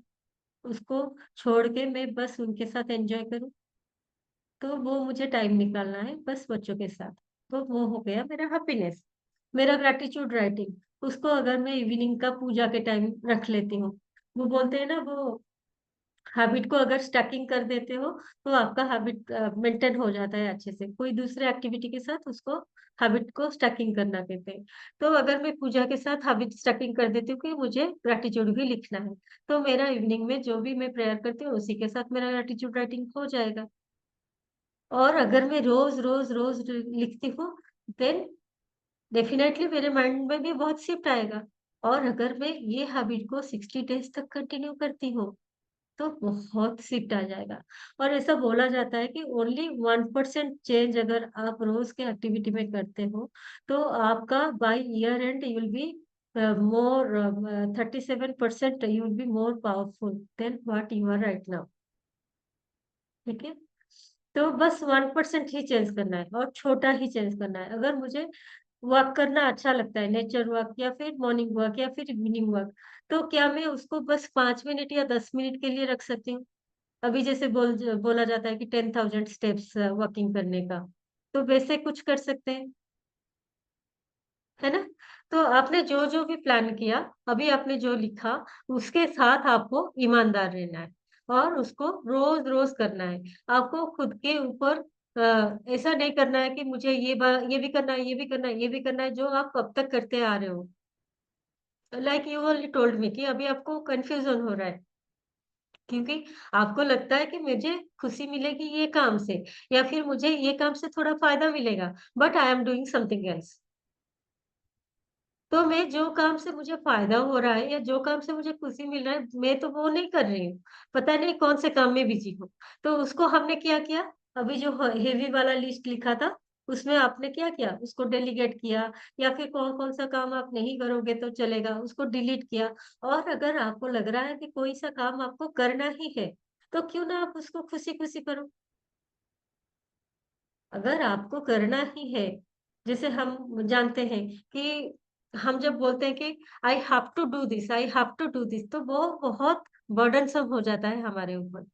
उसको छोड़ के मैं बस उनके साथ एंजॉय करूं। तो वो मुझे टाइम निकालना है बस बच्चों के साथ। तो वो हो गया मेरा हैप्पीनेस। मेरा ग्रैटिट्यूड राइटिंग, उसको अगर मैं इवनिंग का पूजा के टाइम रख लेती हूँ, वो बोलते हैं ना वो हैबिट को अगर स्टैकिंग कर देते हो, तो आपका हैबिट मेंटेन हो जाता है अच्छे से। कोई दूसरे एक्टिविटी के साथ उसको हैबिट को स्टैकिंग करना कहते हैं। तो अगर मैं पूजा के साथ हैबिट स्टैकिंग कर देती हूँ कि मुझे ग्रैटिट्यूड भी लिखना है, तो मेरा इवनिंग में जो भी मैं प्रेयर करती हूँ, उसी के साथ मेरा ग्रैटिट्यूड राइटिंग हो जाएगा। और अगर मैं रोज़ लिखती हूँ, देन डेफ़िनेटली मेरे माइंड में भी बहुत शिफ्ट आएगा। और अगर मैं ये हैबिट को 60 डेज़ तक कंटिन्यू करती हूँ, तो बहुत शिफ्ट आ जाएगा। और ऐसा बोला जाता है कि ओनली 1% चेंज अगर आप रोज़ के एक्टिविटी में करते हो, तो आपका by year end you will be more 37% you will be more powerful than what you are right now. ठीक है? तो बस 1% ही चेंज करना है और छोटा ही चेंज करना है। अगर मुझे वॉक करना अच्छा लगता है, नेचर वॉक या फिर मॉर्निंग वॉक या फिर इवनिंग वॉक, तो क्या मैं उसको बस 5 मिनट या 10 मिनट के लिए रख सकती हूँ? अभी जैसे बोला जाता है कि 10,000 स्टेप्स वॉकिंग करने का, तो वैसे कुछ कर सकते हैं, है ना? तो आपने जो-जो भी प्लान किया, अभी आपने जो लिखा, उसके साथ आपको ईमानदार रहना है और उसको रोज़-रोज़ करना है। आपको खुद के ऊपर ऐसा नहीं करना है कि मुझे ये भी करना है, ये भी करना है, ये भी करना है, जो आप कब तक करते आ रहे हो। Like you only told me कि अभी आपको कन्फ्यूज़न हो रहा है। क्योंकि आपको लगता है कि मुझे खुशी मिलेगी ये काम से या फिर मुझे ये काम से थोड़ा फ़ायदा मिलेगा, but I am doing something else. तो मैं जो काम से मुझे फ़ायदा हो रहा है या जो काम से मुझे खुशी मिल रहा है, मैं तो वो नहीं कर रही हूँ। पता नहीं कौन से काम में बिज़ी हूँ। तो उसको हमने क्या किया, अभी जो हेवी वाला लिस्ट लिखा था, उसमें आपने क्या किया, उसको डेलीगेट किया या फिर कौन-कौन सा काम आप नहीं करोगे तो चलेगा, उसको डिलीट किया। और अगर आपको लग रहा है कि कोई सा काम आपको करना ही है, तो क्यों ना आप उसको खुशी-खुशी करो। अगर आपको करना ही है, जैसे हम जानते हैं कि हम जब बोलते हैं कि I have to do this, I have to do this, तो वो बहुत बर्डनसम हो जाता है हमारे ऊपर।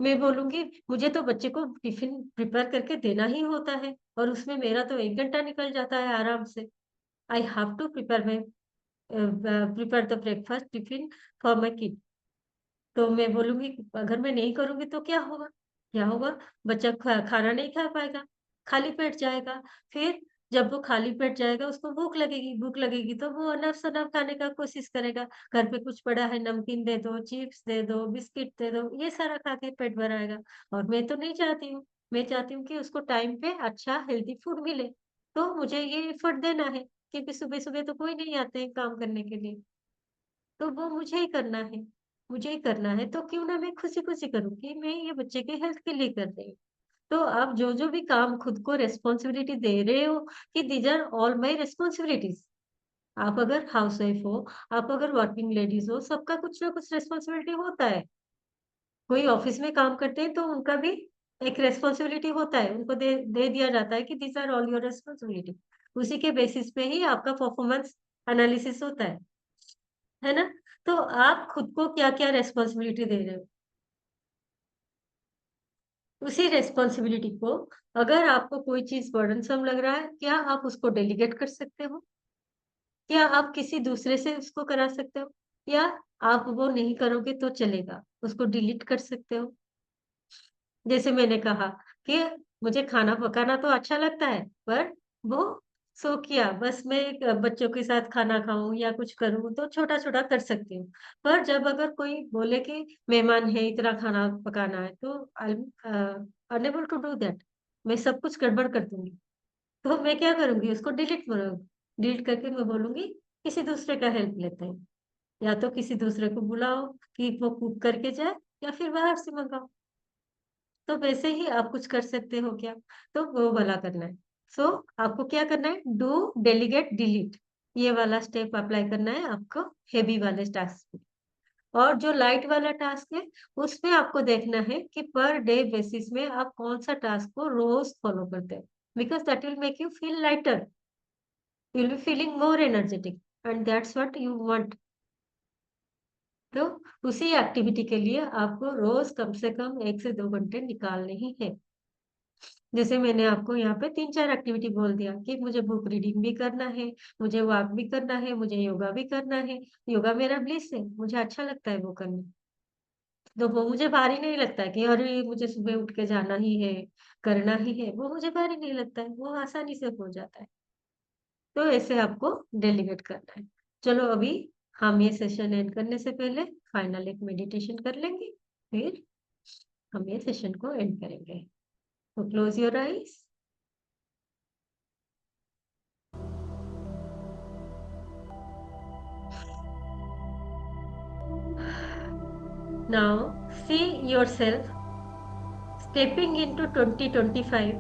मैं बोलूँगी मुझे तो बच्चे को टिफ़िन प्रिपेयर करके देना ही होता है और उसमें मेरा तो 1 घंटा निकल जाता है आराम से। I have to prepare the breakfast tiffin for my kid. तो मैं बोलूँगी अगर मैं नहीं करूँगी तो क्या होगा? क्या होगा? बच्चा खाना नहीं खा पाएगा, खाली पेट जाएगा। फिर जब वो खाली पेट जाएगा उसको भूख लगेगी तो वो अनफ-शनफ खाने का कोशिश करेगा। घर पे कुछ पड़ा है नमकीन दे दो, चिप्स दे दो, बिस्किट दे दो, ये सारा खा के पेट भराएगा। और मैं तो नहीं चाहती हूँ, मैं चाहती हूँ कि उसको टाइम पे अच्छा हेल्दी फूड मिले। तो मुझे ये एफर्ट देना है क्योंकि सुबह-सुबह तो कोई नहीं आते हैं काम करने के लिए। तो वो मुझे ही करना है, मुझे ही करना है, तो क्यों ना मैं खुशी-खुशी करूँ कि मैं ये बच्चे के हेल्थ के लिए कर रही हूँ। तो आप जो-जो भी काम खुद को रिस्पॉन्सिबिलिटी दे रहे हो कि these are all my responsibilities. आप अगर हाउसवाइफ हो, आप अगर वर्किंग लेडीज़ हो, सबका कुछ ना कुछ रिस्पॉन्सिबिलिटी होता है। कोई ऑफिस में काम करते हैं तो उनका भी एक रिस्पॉन्सिबिलिटी होता है, उनको दे दे दिया जाता है कि these are all your responsibility. उसी के बेसिस पे ही आपका परफॉर्मेंस एनालिसिस होता है ना? तो आप खुद को क्या-क्या रिस्पॉन्सिबिलिटी दे रहे हो? उसी रिस्पॉन्सिबिलिटी को अगर आपको कोई चीज़ बर्डनसम लग रहा है, क्या आप उसको डेलीगेट कर सकते हो? क्या आप किसी दूसरे से उसको करा सकते हो? या आप वो नहीं करोगे तो चलेगा, उसको डिलीट कर सकते हो? जैसे मैंने कहा कि मुझे खाना पकाना तो अच्छा लगता है, पर वो शौकिया बस मैं एक बच्चों के साथ खाना खाऊँ या कुछ करूँ तो छोटा-छोटा कर सकती हूँ। पर जब अगर कोई बोले कि मेहमान है, इतना खाना पकाना है तो I am unable to do that. मैं सब कुछ गड़बड़ कर दूँगी। तो मैं क्या करूँगी उसको डिलीट करके मैं बोलूँगी किसी दूसरे का हेल्प लेते हैं। या तो किसी दूसरे को बुलाओ कि वो कुक करके जाए या फिर बाहर से मँगाओ। तो वैसे ही आप कुछ कर सकते हो क्या? तो वो वाला करना है। सो आपको क्या करना है डू, डेलीगेट, डिलीट ये वाला स्टेप अप्लाई करना है आपको हेवी वाले टास्क पे। और जो लाइट वाला टास्क है, उसमें आपको देखना है कि पर डे बेसिस में आप कौन-सा टास्क को रोज़ फॉलो करते हैं। Because that will make you feel lighter, you will be feeling more energetic and that's what you want. तो उसी एक्टिविटी के लिए आपको रोज़ कम से कम 1 से 2 घंटे निकालने ही हैं। जैसे मैंने आपको यहाँ पे 3-4 एक्टिविटी बोल दिया कि मुझे बुक रीडिंग भी करना है, मुझे वॉक भी करना है, मुझे योगा भी करना है। योगा मेरा ब्लिस है, मुझे अच्छा लगता है वो करना। तो वो मुझे भारी नहीं लगता है कि अरे मुझे सुबह उठ के जाना ही है, करना ही है, वो मुझे भारी नहीं लगता है, वो आसानी से हो जाता है। तो ऐसे आपको डेलीगेट करना है। चलो अभी हम ये सेशन एंड करने से पहले फाइनल एक मेडिटेशन कर लेंगे, फिर हम ये सेशन को एंड करेंगे। तो close your eyes. Now see yourself stepping into 2025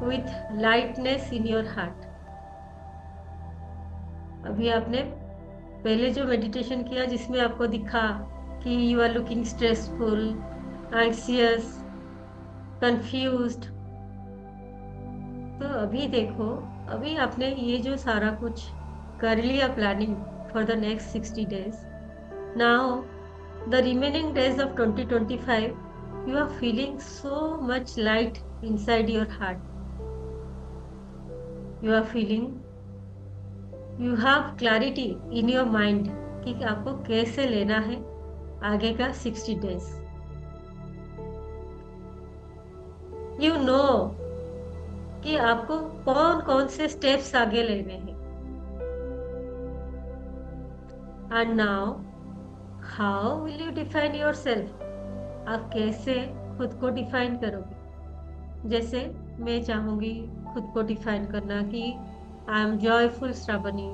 with lightness in your heart. अभी आपने पहले जो मेडिटेशन किया जिसमें आपको दिखा कि you are looking stressful, anxious, confused, तो अभी देखो, अभी आपने ये जो सारा कुछ कर लिया planning for the next 60 days. Now the remaining days of 2025 you are feeling so much light inside your heart. You are feeling, you have clarity in your mind कि आपको कैसे लेना है आगे का 60 days. You know कि आपको कौन कौन से स्टेप्स आगे लेने हैं. And now how will you define yourself? आप कैसे खुद को डिफाइन करोगे? जैसे मैं चाहूंगी खुद को डिफाइन करना कि I am joyful Shravani,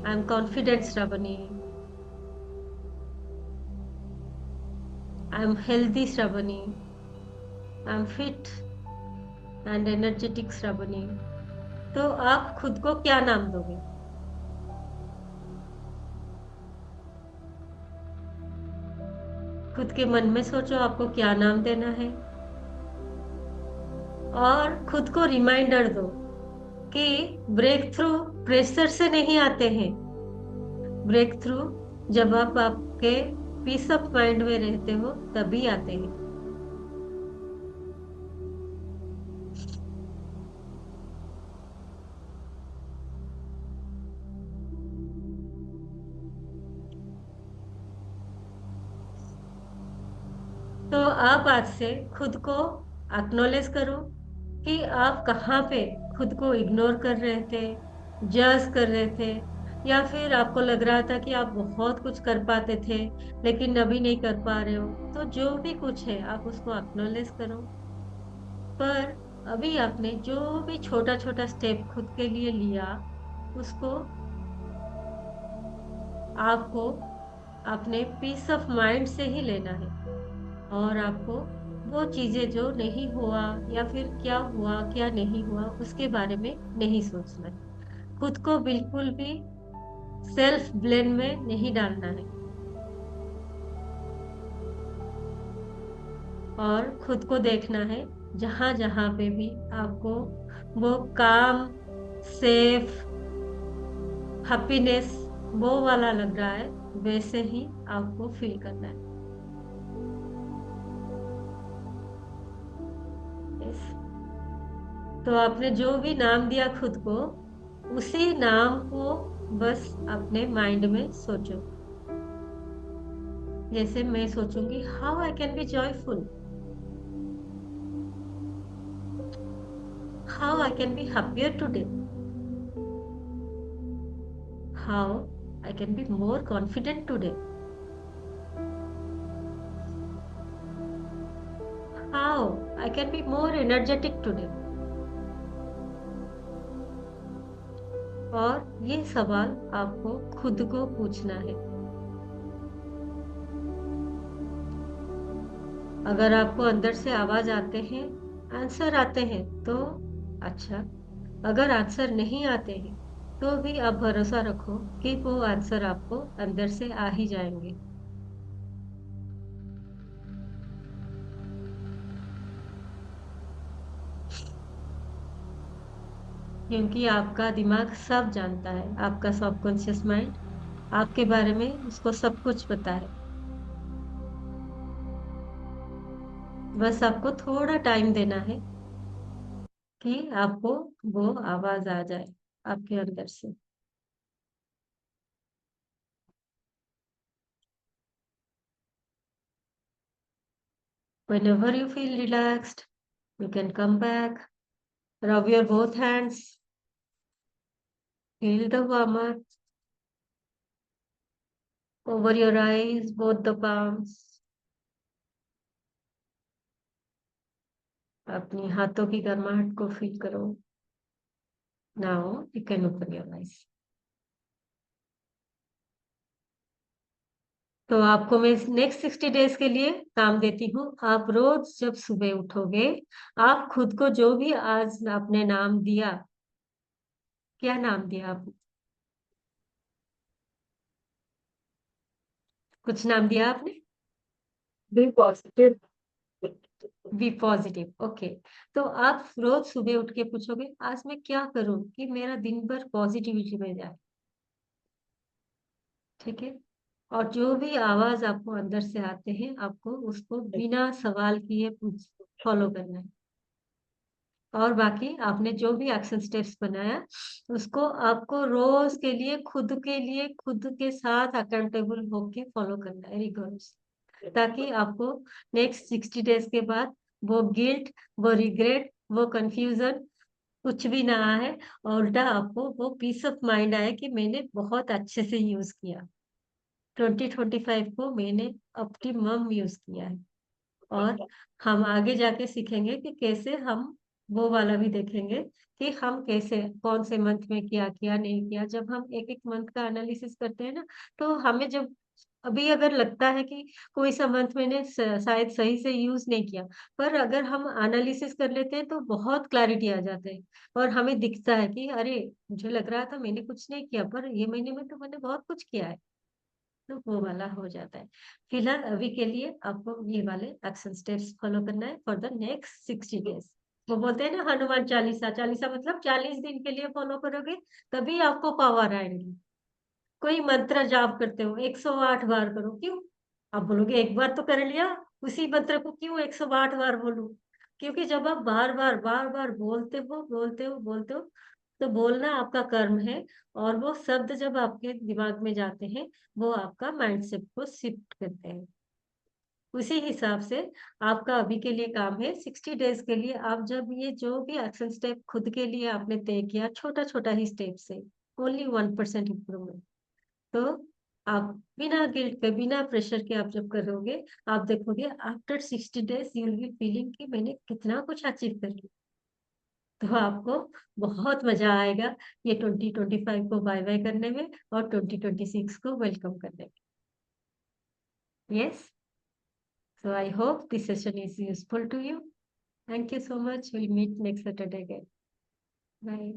I am confident Shravani, I am healthy Shravani, I am fit and energetic Shravani. तो आप खुद को क्या नाम दोगे? खुद के मन में सोचो आपको क्या नाम देना है, और खुद को रिमाइंडर दो कि ब्रेक थ्रू प्रेशर से नहीं आते हैं. ब्रेक थ्रू जब आप आपके पीस ऑफ माइंड में रहते हो तभी आते हैं. तो आप आज से खुद को एक्नॉलेज करो कि आप कहाँ पे खुद को इग्नोर कर रहे थे, जज कर रहे थे, या फिर आपको लग रहा था कि आप बहुत कुछ कर पाते थे लेकिन अभी नहीं कर पा रहे हो. तो जो भी कुछ है आप उसको एक्नॉलेज करो. पर अभी आपने जो भी छोटा छोटा स्टेप खुद के लिए लिया, उसको आपको अपने पीस ऑफ माइंड से ही लेना है. और आपको वो चीजें जो नहीं हुआ या फिर क्या हुआ क्या नहीं हुआ उसके बारे में नहीं सोचना है. खुद को बिल्कुल भी सेल्फ ब्लेम में नहीं डालना है. और खुद को देखना है जहां जहां पे भी आपको वो काम, सेफ, हैप्पीनेस, वो वाला लग रहा है, वैसे ही आपको फील करना है. Yes. तो आपने जो भी नाम दिया खुद को, उसी नाम को बस अपने माइंड में सोचो. जैसे मैं सोचूंगी how I can be joyful, how I can be happier today, how I can be more confident today, how I can be more energetic today. और ये सवाल आपको खुद को पूछना है. अगर आपको अंदर से आवाज आते हैं, आंसर आते हैं तो अच्छा. अगर आंसर नहीं आते हैं तो भी आप भरोसा रखो कि वो आंसर आपको अंदर से आ ही जाएंगे. क्योंकि आपका दिमाग सब जानता है, आपका सबकॉन्शियस माइंड आपके बारे में उसको सब कुछ पता है. बस आपको थोड़ा टाइम देना है कि आपको वो आवाज आ जाए आपके अंदर से. Whenever you feel relaxed, you can come back, rub your both hands, feel the warmth over your eyes, both the palms. अपनी हाथों की गर्माहट को फील करो. Now you can open your eyes. तो आपको मैं नेक्स्ट 60 डेज के लिए काम देती हूँ. आप रोज जब सुबह उठोगे, आप खुद को जो भी आज आपने नाम दिया, क्या नाम दिया आपने? कुछ नाम दिया आपने? Be positive. Be positive. Okay. तो आप रोज सुबह उठ के पूछोगे, आज मैं क्या करूं कि मेरा दिन भर पॉजिटिविटी में जाए. ठीक है. और जो भी आवाज आपको अंदर से आते हैं, आपको उसको बिना सवाल किए फॉलो करना है. और बाकी आपने जो भी एक्शन स्टेप्स बनाया, उसको आपको रोज के लिए खुद के साथ अकाउंटेबल होके फॉलो करना है रिगोर्स, ताकि आपको नेक्स्ट 60 डेज के बाद वो गिल्ट, वो रिग्रेट, वो कंफ्यूजन कुछ भी ना आए, और उल्टा आपको वो पीस ऑफ माइंड आए कि मैंने बहुत अच्छे से यूज किया. 2025 को मैंने ऑप्टिमम यूज किया है. और हम आगे जाके सीखेंगे कि कैसे हम वो वाला भी देखेंगे कि हम कैसे कौन से मंथ में किया किया नहीं किया. जब हम एक एक मंथ का एनालिसिस करते हैं ना, तो हमें जब अभी अगर लगता है कि कोई सा मंथ मैंने शायद सही से यूज नहीं किया, पर अगर हम एनालिसिस कर लेते हैं तो बहुत क्लैरिटी आ जाते हैं. और हमें दिखता है कि अरे, मुझे लग रहा था मैंने कुछ नहीं किया, पर ये महीने में तो मैंने बहुत कुछ किया है. तो वो वाला हो जाता है. फिलहाल अभी के लिए आपको ये वाले एक्शन स्टेप्स फॉलो करना है फॉर द नेक्स्ट 60 डेज. वो बोलते हैं ना, हनुमान चालीसा. चालीसा मतलब 40 दिन के लिए फॉलो करोगे, तभी आपको पावर आएंगी. कोई मंत्र जाप करते हो, 108 बार करो. क्यों? आप बोलोगे एक बार तो कर लिया, उसी मंत्र को क्यों 108 बार बोलूं? क्योंकि जब आप बार बार बोलते हो, तो बोलना आपका कर्म है. और वो शब्द जब आपके दिमाग में जाते हैं, वो आपका माइंडसेट को शिफ्ट करते हैं. उसी हिसाब से आपका अभी के लिए काम है 60 डेज के लिए. आप जब ये जो भी एक्शन स्टेप खुद के लिए आपने तय किया, छोटा छोटा ही स्टेप से, ओनली 1% इम्प्रूवमेंट. तो आप बिना गिल्ट के, बिना प्रेशर के आप जब करोगे, आप देखोगे after 60 days you will be feeling कि मैंने कितना कुछ अचीव कर लिया. तो आपको बहुत मजा आएगा ये 2025 को बाय बाय करने में, और 2026 को वेलकम करने में. Yes. So I hope this session is useful to you. Thank you so much. Will meet next Saturday again. Bye.